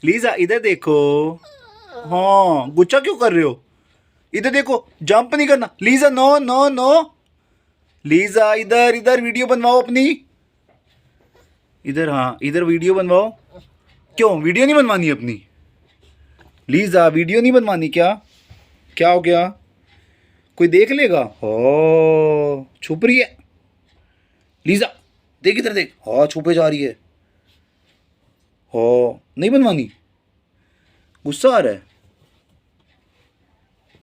Lisa इधर देखो। हाँ गुस्सा क्यों कर रहे हो? इधर देखो, जंप नहीं करना Lisa. No no no Lisa, इधर इधर वीडियो बनवाओ अपनी। इधर, हाँ इधर वीडियो बनवाओ। क्यों वीडियो नहीं बनवानी अपनी? लीजा वीडियो नहीं बनवानी क्या? क्या हो गया? कोई देख लेगा? हो छुप रही है लीजा। देख इधर देख, हाँ छुपे जा रही है। हो नहीं बनवानी? गुस्सा आ रहा है?